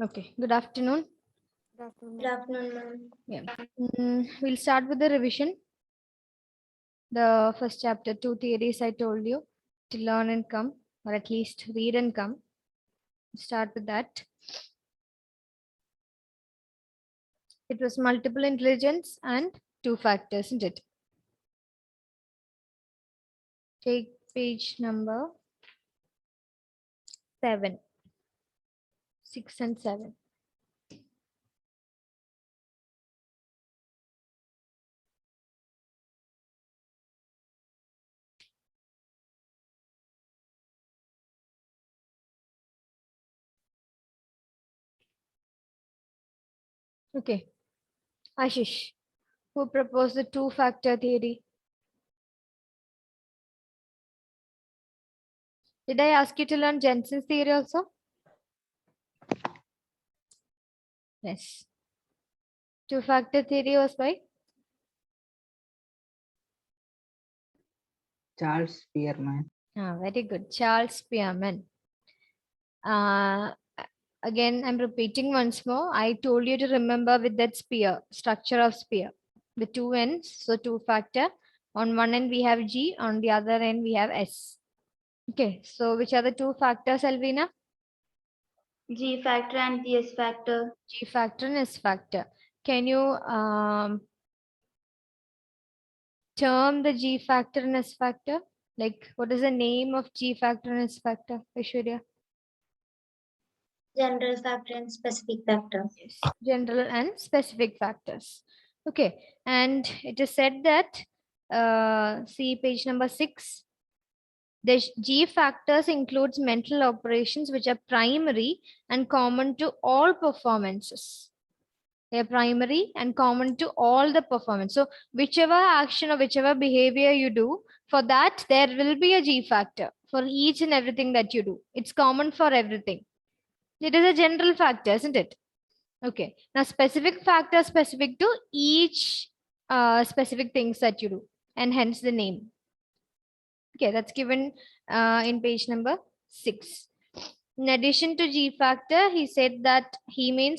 Okay, good afternoon. Good afternoon, ma'am. Yeah. We'll start with the revision. The first chapter, two theories I told you to learn and come, or at least read and come. Start with that. It was multiple intelligence and two factors, isn't it? Take page number 7, 6 and 7. Okay. Ashish, who proposed the two-factor theory? Did I ask you to learn Jensen's theory also? Yes. Two-factor theory was by Charles Spearman. very good. Charles Spearman. Again, I'm repeating once more. I told you to remember with that spear, structure of spear. The two ends, so two factor. On one end we have G, on the other end we have S. Okay, so which are the two factors, Alvina? G factor and the S factor. G factor and S factor. Can you term the G factor and S factor? Like, what is the name of G factor and S factor, Aishwarya? General factor and specific factor. Yes, general and specific factors. Okay, and it is said that, see page number 6. The G factors includes mental operations which are primary and common to all performances. They are primary and common to all the performance. So whichever action or whichever behavior you do, for that there will be a G factor for each and everything that you do. It's common for everything. It is a general factor, isn't it? Okay. Now specific factor specific to each specific things that you do, and hence the name. Okay, that's given in page number 6. In addition to G factor, he said that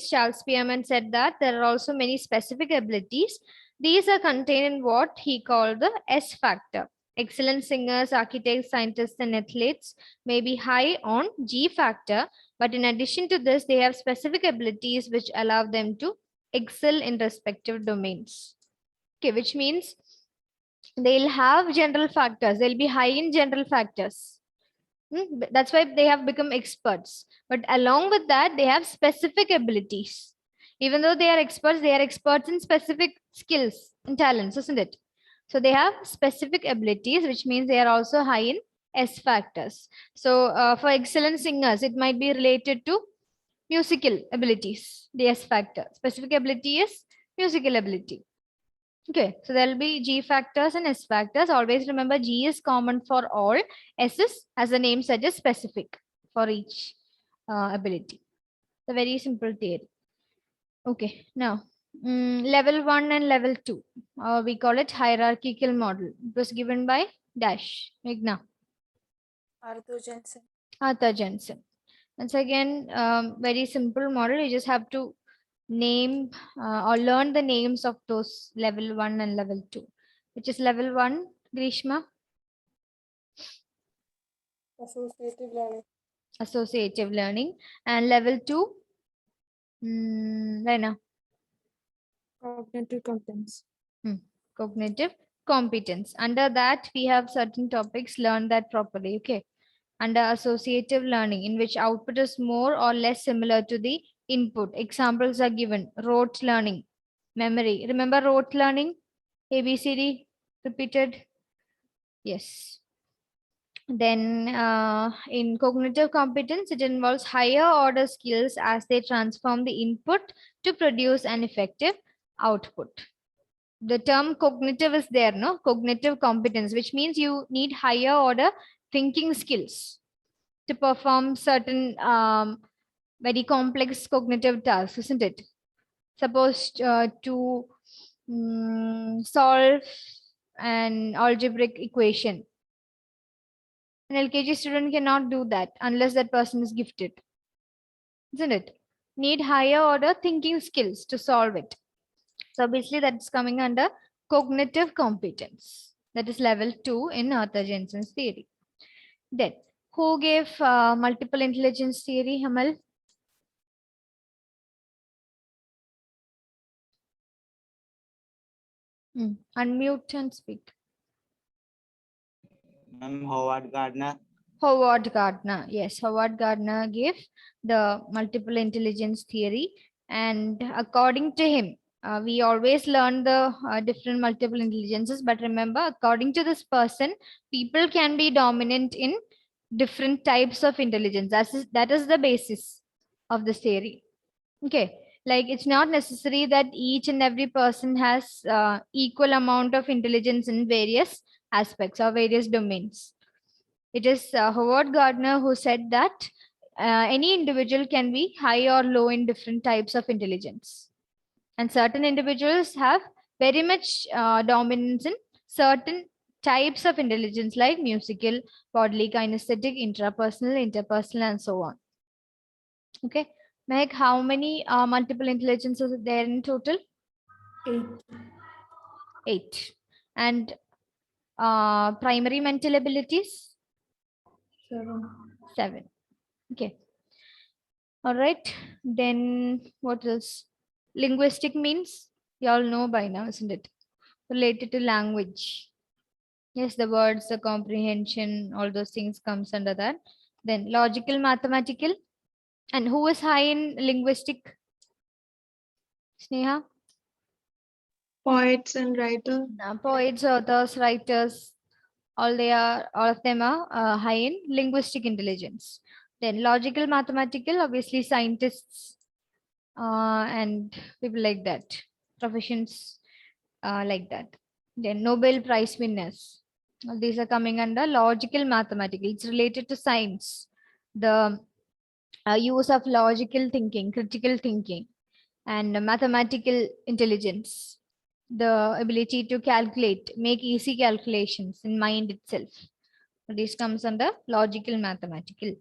Charles Spearman said that there are also many specific abilities. These are contained in what he called the S factor. Excellent singers, architects, scientists, and athletes may be high on G factor, but in addition to this, they have specific abilities which allow them to excel in respective domains. Okay, which means they'll have general factors, they'll be high in general factors. That's why they have become experts. But along with that, they have specific abilities. Even though they are experts in specific skills and talents, isn't it? So they have specific abilities, which means they are also high in S factors. So for excellent singers, it might be related to musical abilities, the S factor. Specific ability is musical ability. Okay, so there will be G factors and S factors. Always remember G is common for all. S is, as the name suggests, specific for each ability. It's a very simple theory. Okay, now level 1 and level 2. We call it hierarchical model. It was given by Dash. Meghna. Arthur Jensen. Arthur Jensen. Once again, very simple model. You just have to name or learn the names of those level 1 and level 2. Which is level 1, Grishma? Associative learning. Associative learning. And level 2, Rena? Cognitive competence. Cognitive competence. Under that, we have certain topics. Learn that properly. Okay. Under associative learning, in which output is more or less similar to the input. Examples are given. Rote learning, memory. Remember rote learning? ABCD repeated? Yes. Then in cognitive competence, it involves higher order skills as they transform the input to produce an effective output. The term cognitive is there, no? Cognitive competence, which means you need higher order thinking skills to perform certain very complex cognitive tasks, isn't it? Suppose to solve an algebraic equation. An LKG student cannot do that unless that person is gifted, isn't it? need higher order thinking skills to solve it. So obviously that's coming under cognitive competence. That is level 2 in Arthur Jensen's theory. Then, who gave multiple intelligence theory, Hamal? Unmute and speak. Ma'am, Howard Gardner. Howard Gardner. Yes, Howard Gardner gave the multiple intelligence theory. And according to him, we always learn the different multiple intelligences. But remember, according to this person, people can be dominant in different types of intelligence. That is the basis of this theory. Okay. Like it's not necessary that each and every person has equal amount of intelligence in various aspects or various domains. It is Howard Gardner who said that any individual can be high or low in different types of intelligence. And certain individuals have very much dominance in certain types of intelligence like musical, bodily, kinesthetic, intrapersonal, interpersonal, and so on. Okay. Meg, how many multiple intelligences are there in total? 8. 8. And primary mental abilities? 7. 7. Okay. All right. Then what else? Linguistic means you all know by now, isn't it? Related to language. Yes, the words, the comprehension, all those things comes under that. Then logical, mathematical. And who is high in linguistic? Sneha? Poets and writers. Poets, authors, writers, all of them are high in linguistic intelligence. Then logical, mathematical, obviously scientists and people like that, professions like that. Then Nobel Prize winners. These are coming under logical, mathematical. It's related to science. The use of logical thinking, critical thinking, and mathematical intelligence, the ability to calculate, make easy calculations in mind itself. This comes under logical, mathematical.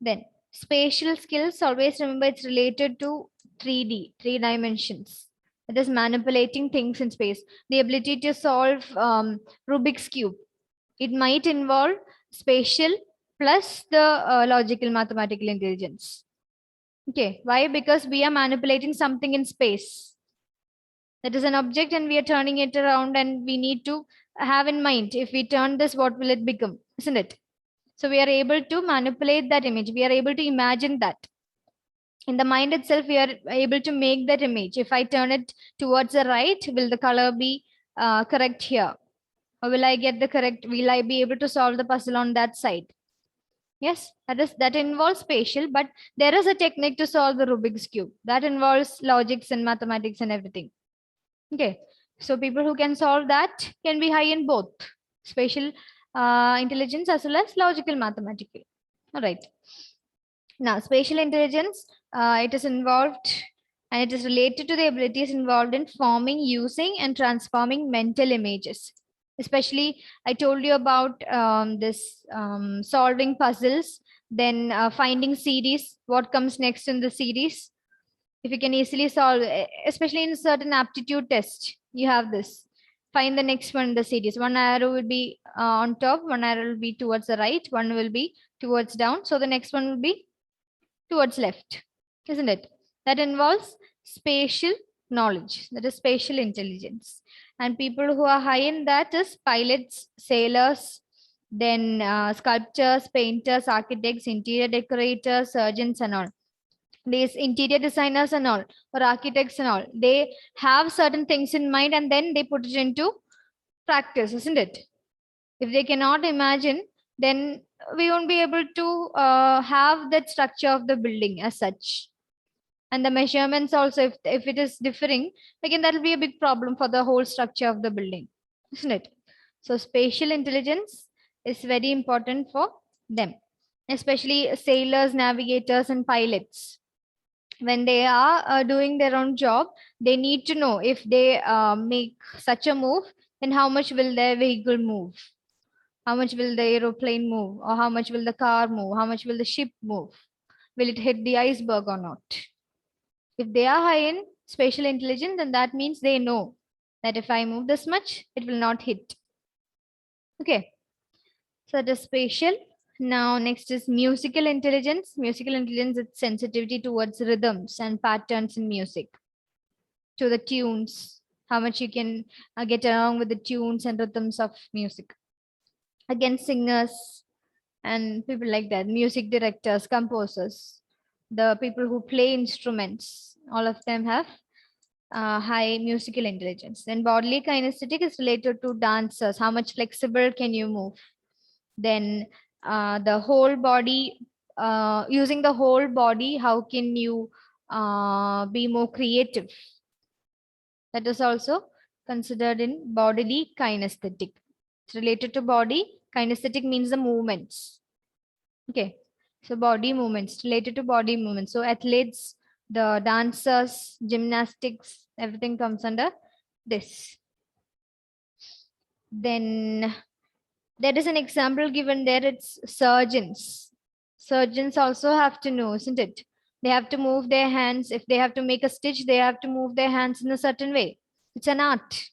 Then spatial skills, always remember it's related to 3D, 3 dimensions. That is manipulating things in space. The ability to solve Rubik's Cube. It might involve spatial plus the logical, mathematical intelligence. Okay, why? Because we are manipulating something in space. That is an object and we are turning it around, and we need to have in mind, if we turn this, what will it become, isn't it? So we are able to manipulate that image. We are able to imagine that. In the mind itself, we are able to make that image. If I turn it towards the right, will the color be correct here? Or will I get the correct, will I be able to solve the puzzle on that side? Yes, that involves spatial, but there is a technique to solve the Rubik's Cube. That involves logics and mathematics and everything. Okay, so people who can solve that can be high in both spatial intelligence as well as logical, mathematical. All right. Now, spatial intelligence, it is involved and it is related to the abilities involved in forming, using, and transforming mental images. Especially, I told you about this solving puzzles, then finding series, what comes next in the series. If you can easily solve, especially in certain aptitude test, you have this. Find the next one in the series. One arrow will be on top, one arrow will be towards the right, one will be towards down. So the next one will be towards left, isn't it? That involves spatial knowledge, that is spatial intelligence. And people who are high in that is pilots, sailors, then sculptors, painters, architects, interior decorators, surgeons, and all. These interior designers and all, or architects and all, they have certain things in mind and then they put it into practice, isn't it? If they cannot imagine, then we won't be able to have that structure of the building as such. And the measurements also, if it is differing, again, that will be a big problem for the whole structure of the building, isn't it? So spatial intelligence is very important for them, especially sailors, navigators, and pilots. When they are doing their own job, they need to know if they make such a move, then how much will their vehicle move? How much will the aeroplane move? Or how much will the car move? How much will the ship move? Will it hit the iceberg or not? If they are high in spatial intelligence, then that means they know that if I move this much, it will not hit. Okay. So that is spatial. Now next is musical intelligence. Musical intelligence is sensitivity towards rhythms and patterns in music, to the tunes, how much you can get along with the tunes and rhythms of music. Again, singers and people like that, music directors, composers, the people who play instruments, all of them have high musical intelligence. Then bodily kinesthetic is related to dancers, how much flexible can you move. Then the whole body, using the whole body, how can you be more creative. That is also considered in bodily kinesthetic. It's related to body. Kinesthetic means the movements. Okay. So body movements, related to body movements. So athletes, the dancers, gymnastics, everything comes under this. Then there is an example given there. It's surgeons. Surgeons also have to know, isn't it? They have to move their hands. If they have to make a stitch, they have to move their hands in a certain way. It's an art.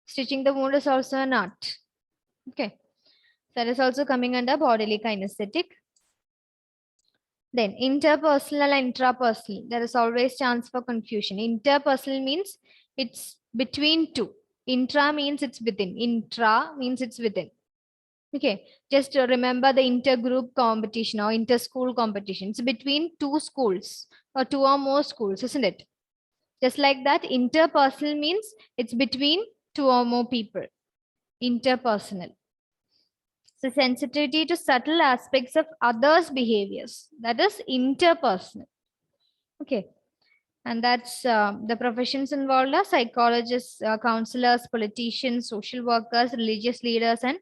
Stitching the wound is also an art. Okay. That is also coming under bodily kinesthetic. Then interpersonal and intrapersonal. There is always chance for confusion. Interpersonal means it's between two. Intra means it's within. Intra means it's within. Okay, just remember the intergroup competition or inter-school competition. It's between two schools or two or more schools, isn't it? Just like that, interpersonal means it's between two or more people. Interpersonal. So sensitivity to subtle aspects of others' behaviors. That is interpersonal. Okay. And that's the professions involved are psychologists, counselors, politicians, social workers, religious leaders, and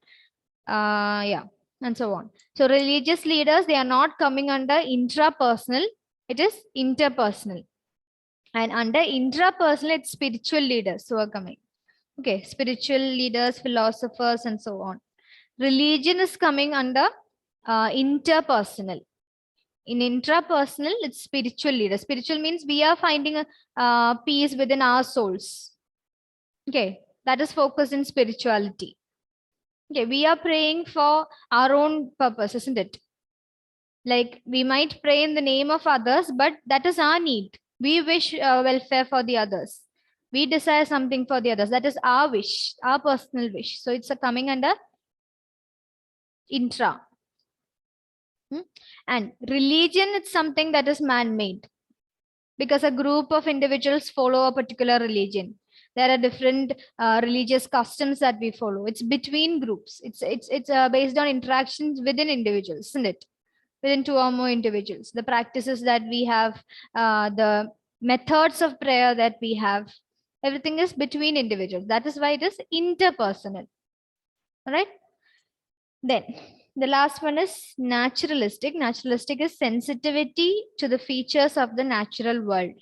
and so on. So religious leaders, they are not coming under intrapersonal, it is interpersonal. And under intrapersonal, it's spiritual leaders who are coming. Okay, spiritual leaders, philosophers, and so on. Religion is coming under interpersonal. In intrapersonal, it's spiritual leaders. Spiritual means we are finding a peace within our souls. Okay, that is focused in spirituality. Okay, we are praying for our own purpose, isn't it? Like we might pray in the name of others, but that is our need. We wish welfare for the others. We desire something for the others. That is our wish, our personal wish. So it's coming under intra. And religion, it's something that is man-made because a group of individuals follow a particular religion. There are different religious customs that we follow. It's between groups. It's based on interactions within individuals, isn't it? Within two or more individuals. The practices that we have, the methods of prayer that we have, everything is between individuals. That is why it is interpersonal. All right. Then the last one is naturalistic. Naturalistic is sensitivity to the features of the natural world.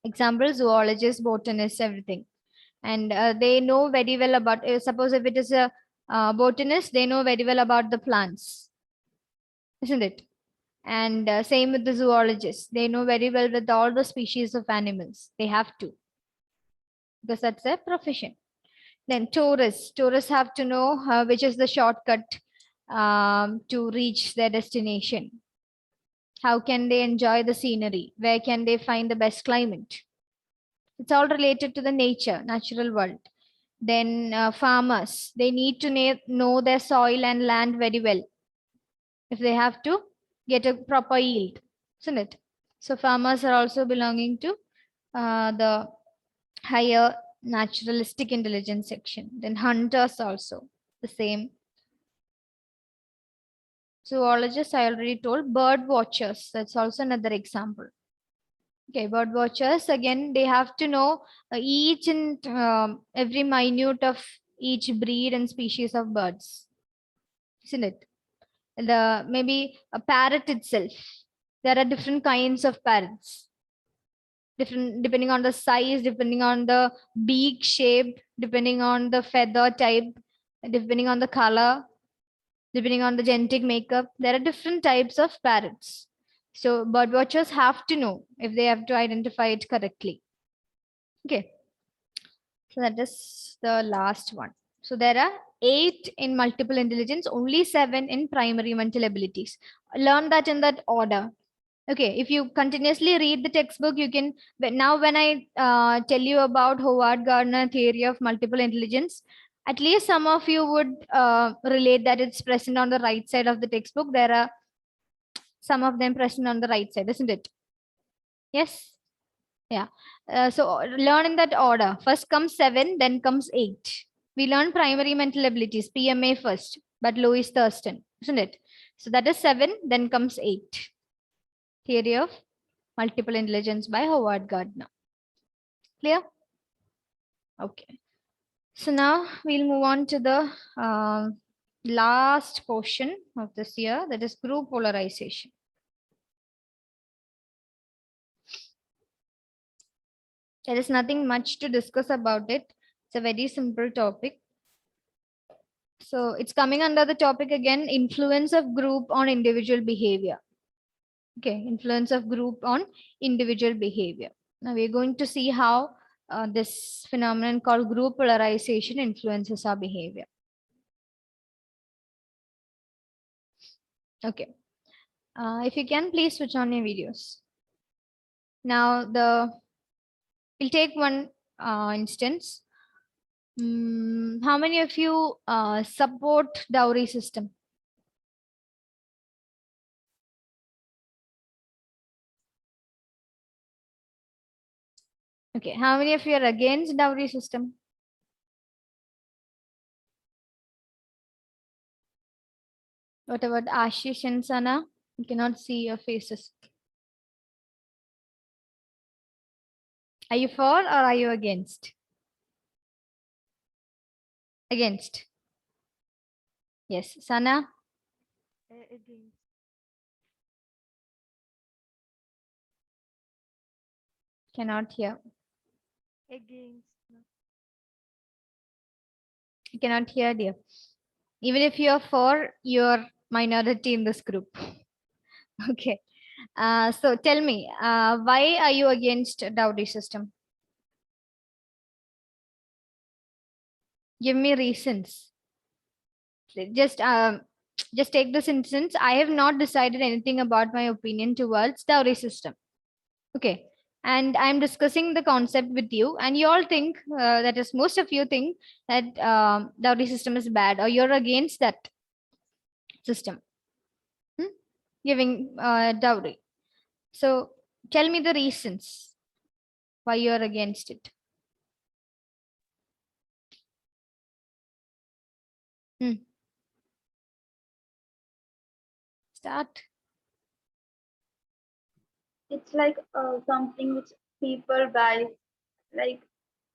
Example, zoologists, botanists, everything. And they know very well about, suppose if it is a botanist, they know very well about the plants, isn't it? And same with the zoologists. They know very well with all the species of animals. They have to, because that's their profession. Then tourists. Tourists have to know which is the shortcut to reach their destination. How can they enjoy the scenery? Where can they find the best climate? It's all related to the nature, natural world. Then farmers, they need to know their soil and land very well if they have to get a proper yield, isn't it? So farmers are also belonging to the higher naturalistic intelligence section. Then hunters also the same. Zoologists, I already told. Bird watchers, that's also another example. Okay, bird watchers, again, they have to know each and every minute of each breed and species of birds, isn't it? Maybe a parrot itself. There are different kinds of parrots. Different depending on the size, depending on the beak shape, depending on the feather type, depending on the color, depending on the genetic makeup. There are different types of parrots. So bird watchers have to know if they have to identify it correctly. Okay. So that is the last one. So there are 8 in multiple intelligence, only 7 in primary mental abilities. Learn that in that order. Okay, if you continuously read the textbook, you can. Now when I tell you about Howard Gardner theory of multiple intelligence, at least some of you would relate that it's present on the right side of the textbook. There are some of them present on the right side, isn't it? Yes. Yeah. So learn in that order. First comes 7, then comes 8. We learn primary mental abilities, PMA first, but Louis Thurston, isn't it? So that is 7, then comes 8. Theory of multiple intelligence by Howard Gardner. Clear? Okay. So now we'll move on to the last portion of this year, that is group polarization. There is nothing much to discuss about it. It's a very simple topic. So it's coming under the topic again, influence of group on individual behavior. Okay, influence of group on individual behavior. Now we're going to see how this phenomenon called group polarization influences our behavior. Okay. If you can, please switch on your videos. Now we'll take one instance. How many of you support dowry system? Okay, how many of you are against dowry system? What about Ashish and Sana? You cannot see your faces. Are you for or are you against? Against. Yes, Sana? Against. Cannot hear. Against. You cannot hear, dear. Even if you are for, you're minority in this group. Okay. So tell me, why are you against dowry system? Give me reasons. Just just take this instance. I have not decided anything about my opinion towards dowry system. Okay. And I'm discussing the concept with you, and you all think that is most of you think that dowry system is bad, or you're against that system. Giving dowry. So tell me the reasons why you're against it. Start. It's like something which people buy. Like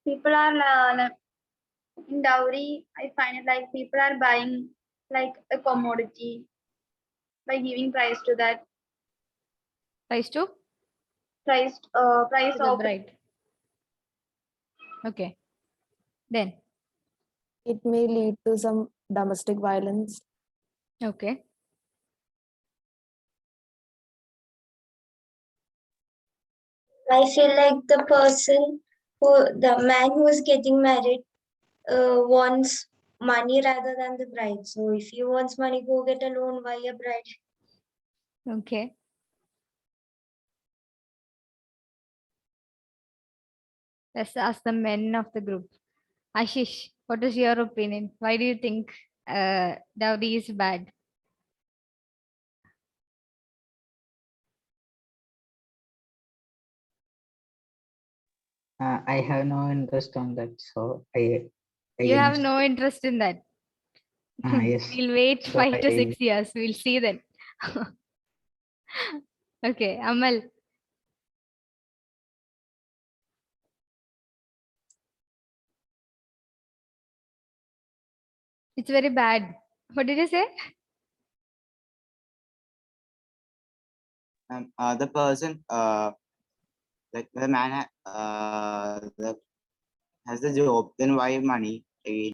people are in dowry. I find it like people are buying like a commodity by giving price to that Price to price the of bride. Okay. Then. It may lead to some domestic violence. Okay. I feel like the man who is getting married wants money rather than the bride. So if he wants money, go get a loan, buy a bride. Okay. Let's ask the men of the group. Ashish, what is your opinion? Why do you think dowry is bad? I have no interest on that, so I You have against. no interest in that. Yes. We'll wait So 5 to I- 6 years. We'll see then. Okay, Amal. It's very bad. What did you say? The person, like the man, has the job. Then why money? I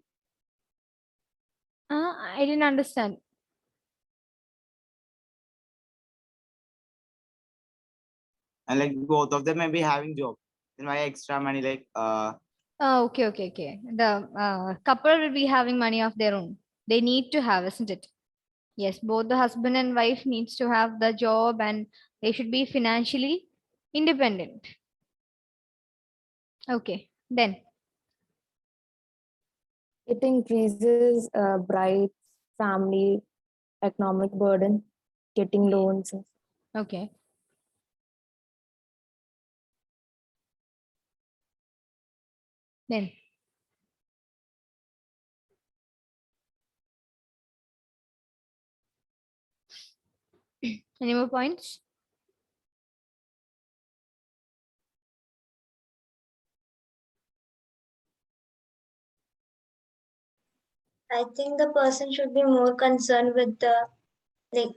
didn't understand. and like both of them may be having job. Then why extra money? Like Okay. The couple will be having money of their own. They need to have, isn't it? Yes, both the husband and wife needs to have the job and they should be financially independent. Okay, then It increases bride's family economic burden, getting loans. okay. Then any more points? I think the person should be more concerned with the like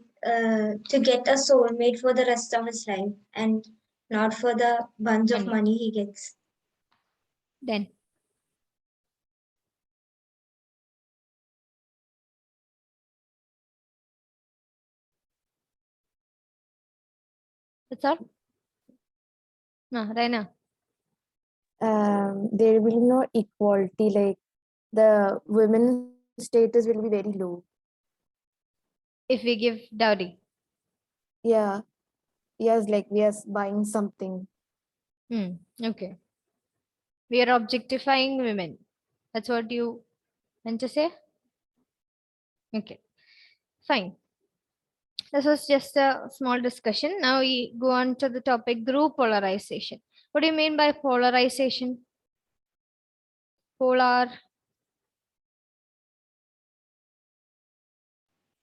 to get a soulmate for the rest of his life and not for the bunch of Money. money he gets. Then that's all. No, Raina. There will be no equality, like the women's status will be very low. If we give dowry. Yeah. Yes, like we are buying something. Okay. We are objectifying women. That's what you meant to say? Okay. Fine. This was just a small discussion. Now we go on to the topic group polarization. What do you mean by polarization? Polar.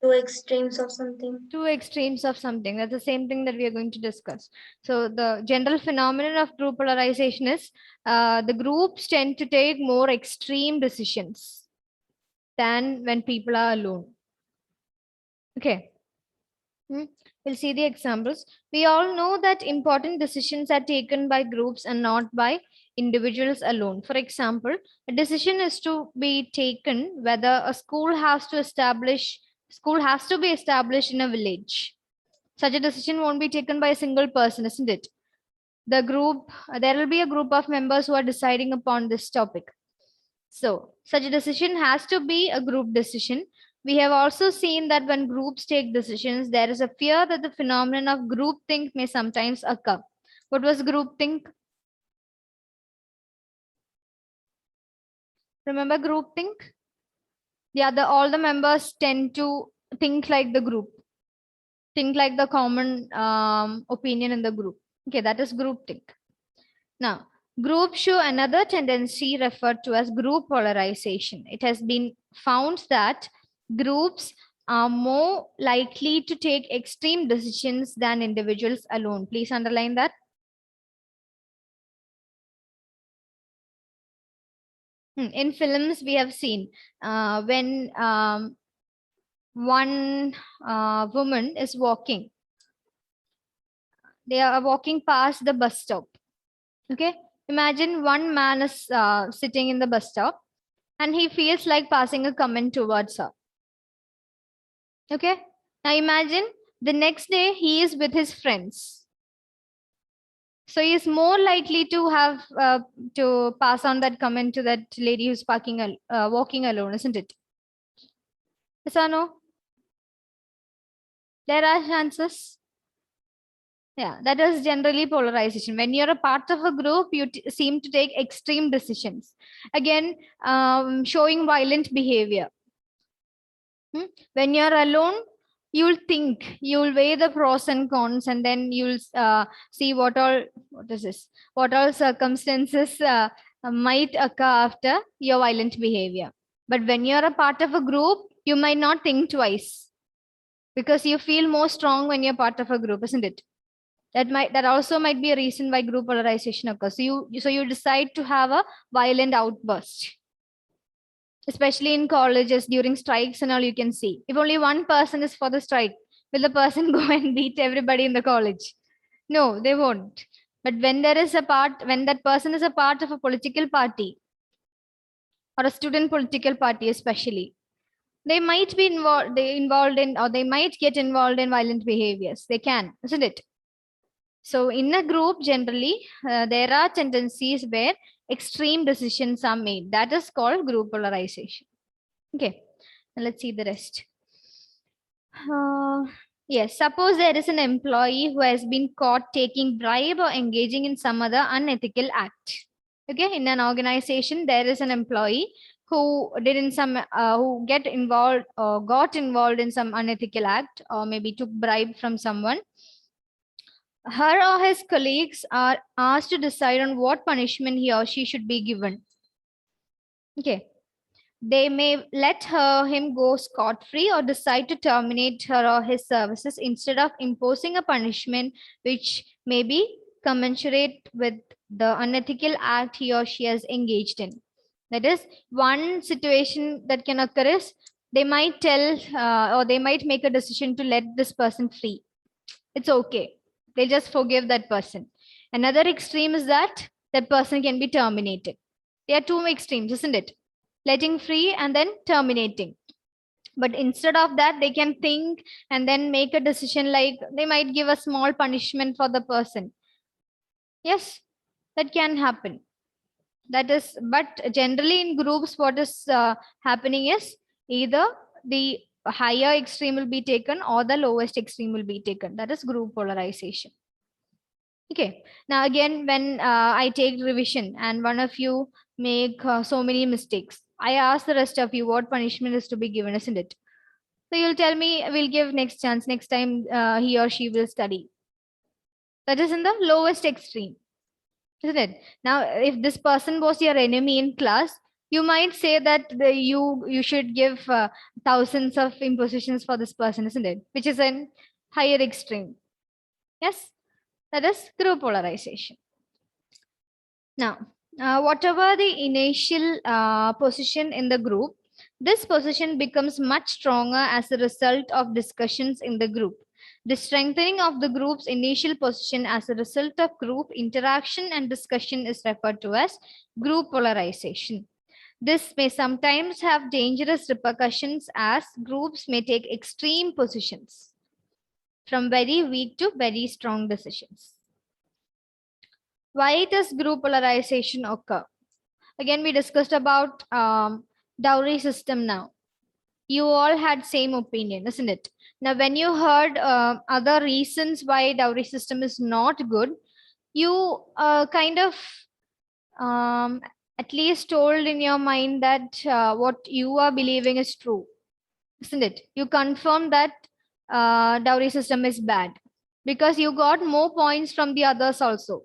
Two extremes of something. Two extremes of something. That's the same thing that we are going to discuss. So the general phenomenon of group polarization is the groups tend to take more extreme decisions than when people are alone. Okay. We'll see the examples. We all know that important decisions are taken by groups and not by individuals alone. For example, a decision is to be taken whether a school has to be established in a village. Such a decision won't be taken by a single person, isn't it? There will be a group of members who are deciding upon this topic. So such a decision has to be a group decision. We have also seen that when groups take decisions, there is a fear that the phenomenon of groupthink may sometimes occur. What was groupthink? Remember groupthink? Yeah, all the members tend to think like the group, think like the common opinion in the group. Okay, that is groupthink. Now, groups show another tendency referred to as group polarization. It has been found that groups are more likely to take extreme decisions than individuals alone. Please underline that. In films, we have seen when one woman is walking, they are walking past the bus stop. Okay, imagine one man is sitting in the bus stop and he feels like passing a comment towards her. Okay, now imagine the next day he is with his friends. So he is more likely to have to pass on that comment to that lady who's walking alone, isn't it? Yes or no? There are chances. Yeah, that is generally polarization. When you're a part of a group, you seem to take extreme decisions. Again, showing violent behavior. When you're alone, you'll think, you'll weigh the pros and cons, and then you'll see what all circumstances might occur after your violent behavior. But when you're a part of a group, you might not think twice because you feel more strong when you're part of a group, isn't it? That also might be a reason why group polarization occurs. So you decide to have a violent outburst. Especially in colleges during strikes and all, you can see if only one person is for the strike, will the person go and beat everybody in the college? No, they won't. But when that person is a part of a political party or a student political party especially, they might be involved in, or they might get involved in violent behaviors. They can, isn't it? So in a group, generally, there are tendencies where extreme decisions are made. That is called group polarization. Okay, now let's see the rest. Yes, suppose there is an employee who has been caught taking bribe or engaging in some other unethical act. Okay, in an organization, there is an employee who did in some who got involved in some unethical act, or maybe took bribe from someone. Her or his colleagues are asked to decide on what punishment he or she should be given. Okay, they may let him go scot-free or decide to terminate her or his services instead of imposing a punishment which may be commensurate with the unethical act he or she has engaged in. That is, one situation that can occur is they might tell or they might make a decision to let this person free. It's okay. They just forgive that person. Another extreme is that person can be terminated. There are two extremes, isn't it? Letting free and then terminating. But instead of that, they can think and then make a decision, like they might give a small punishment for the person. Yes, that can happen. That is, but generally in groups, what is happening is either the higher extreme will be taken or the lowest extreme will be taken. That is group polarization. Okay, now again, when I take revision and one of you make so many mistakes, I ask the rest of you what punishment is to be given, isn't it? So you'll tell me, we'll give next chance, next time he or she will study. That is in the lowest extreme, isn't it? Now, if this person was your enemy in class, you might say that you should give thousands of impositions for this person, isn't it? Which is an higher extreme. Yes, that is group polarization. Now, whatever the initial position in the group, this position becomes much stronger as a result of discussions in the group. The strengthening of the group's initial position as a result of group interaction and discussion is referred to as group polarization. This may sometimes have dangerous repercussions as groups may take extreme positions, from very weak to very strong decisions. Why does group polarization occur? Again, we discussed about dowry system now. You all had same opinion, isn't it? Now, when you heard other reasons why dowry system is not good, you kind of at least told in your mind that what you are believing is true, isn't it? You confirmed that dowry system is bad because you got more points from the others also.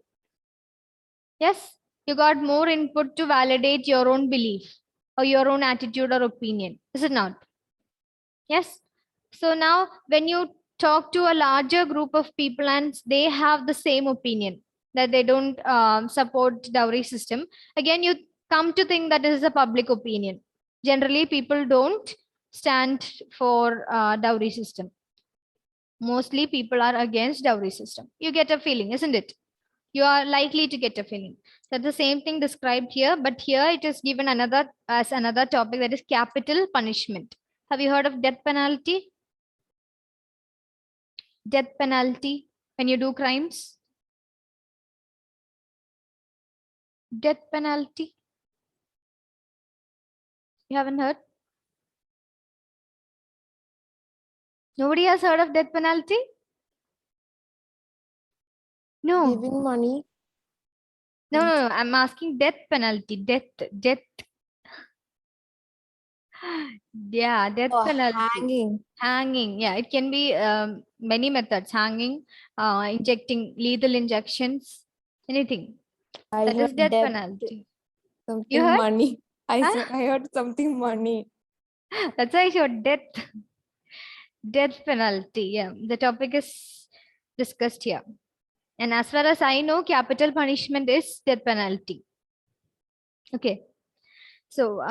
Yes, you got more input to validate your own belief or your own attitude or opinion, is it not? Yes. So now when you talk to a larger group of people and they have the same opinion that they don't support dowry system, again, you come to think that it is a public opinion. Generally, people don't stand for dowry system. Mostly people are against dowry system. You get a feeling, isn't it? You are likely to get a feeling. So the same thing described here, but here it is given as another topic, that is capital punishment. Have you heard of death penalty? Death penalty when you do crimes? Death penalty? You haven't heard? Nobody has heard of death penalty? No. Giving money. No, I'm asking death penalty. Death. Yeah, death Oh, penalty. Hanging. Yeah, it can be many methods. Hanging, injecting lethal injections, anything. I That is heard death debt, penalty. something You heard? money. I Huh? I heard something money. That's why I showed death. Death penalty. Yeah, the topic is discussed here. And as far as I know, capital punishment is death penalty. Okay. So,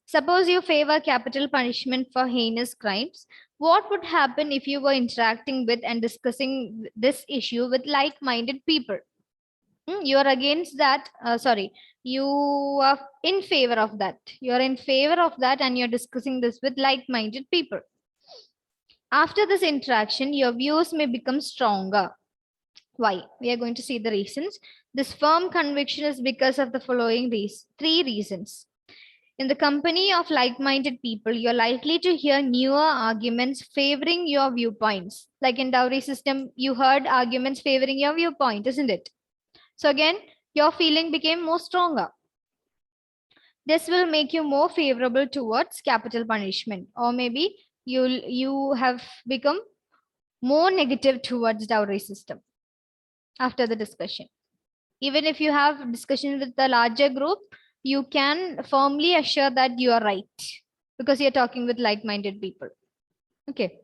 suppose you favor capital punishment for heinous crimes. What would happen if you were interacting with and discussing this issue with like-minded people? You are against that. Sorry, you are in favor of that. You are in favor of that and you're discussing this with like-minded people. After this interaction, your views may become stronger. Why? We are going to see the reasons. This firm conviction is because of the following three reasons. In the company of like-minded people, you're likely to hear newer arguments favoring your viewpoints. Like in dowry system, you heard arguments favoring your viewpoint, isn't it? So again, your feeling became more stronger. This will make you more favorable towards capital punishment, or maybe you have become more negative towards dowry system after the discussion. Even if you have discussion with the larger group, you can firmly assure that you are right because you're talking with like-minded people. Okay.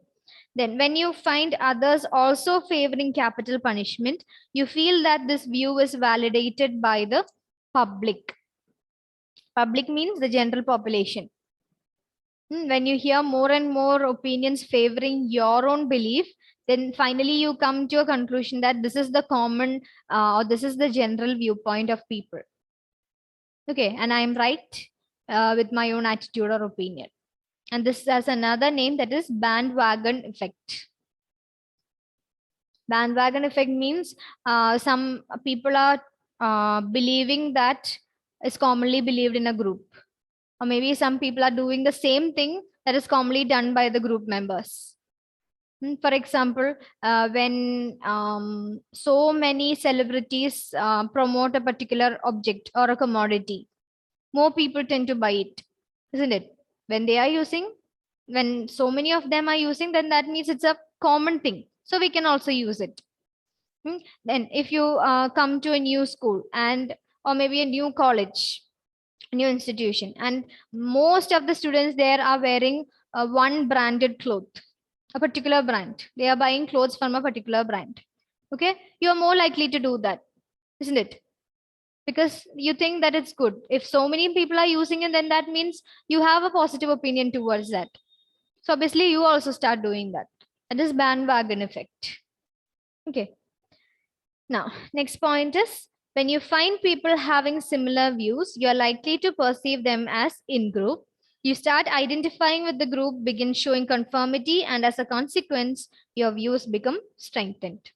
Then when you find others also favoring capital punishment, you feel that this view is validated by the public. Public means the general population. When you hear more and more opinions favoring your own belief, then finally you come to a conclusion that this is the common or this is the general viewpoint of people. Okay, and I'm right with my own attitude or opinion. And this has another name, that is bandwagon effect. Bandwagon effect means some people are believing that is commonly believed in a group. Or maybe some people are doing the same thing that is commonly done by the group members. For example, when so many celebrities promote a particular object or a commodity, more people tend to buy it, isn't it? When they are using, when so many of them are using, then that means it's a common thing. So we can also use it. Then if you come to a new school and or maybe a new college, new institution, and most of the students there are wearing one branded cloth, a particular brand. They are buying clothes from a particular brand. Okay, you are more likely to do that, isn't it? Because you think that it's good. If so many people are using it, then that means you have a positive opinion towards that. So obviously you also start doing that. That is bandwagon effect. Okay. Now, next point is, when you find people having similar views, you're likely to perceive them as in group. You start identifying with the group, begin showing conformity, and as a consequence, your views become strengthened.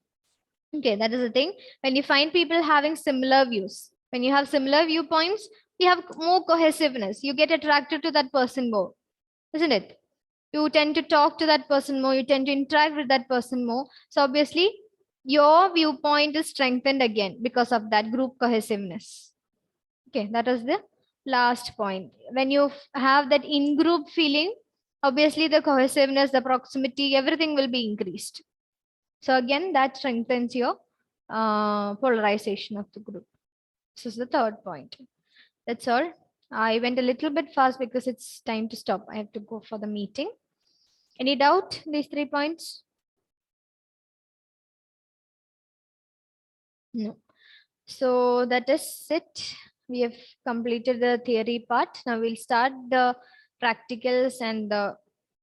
Okay, that is the thing. When you find people having similar views, when you have similar viewpoints, you have more cohesiveness. You get attracted to that person more, isn't it? You tend to talk to that person more. You tend to interact with that person more. So obviously, your viewpoint is strengthened again because of that group cohesiveness. Okay, that is the last point. When you have that in-group feeling, obviously the cohesiveness, the proximity, everything will be increased. So again, that strengthens your polarization of the group. This is the third point. That's all. I went a little bit fast because it's time to stop. I have to go for the meeting. Any doubt these 3 points? No. So that is it. We have completed the theory part. Now we'll start the practicals and the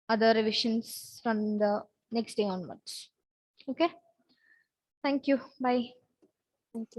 other revisions from the next day onwards. Okay. Thank you. Bye. Thank you.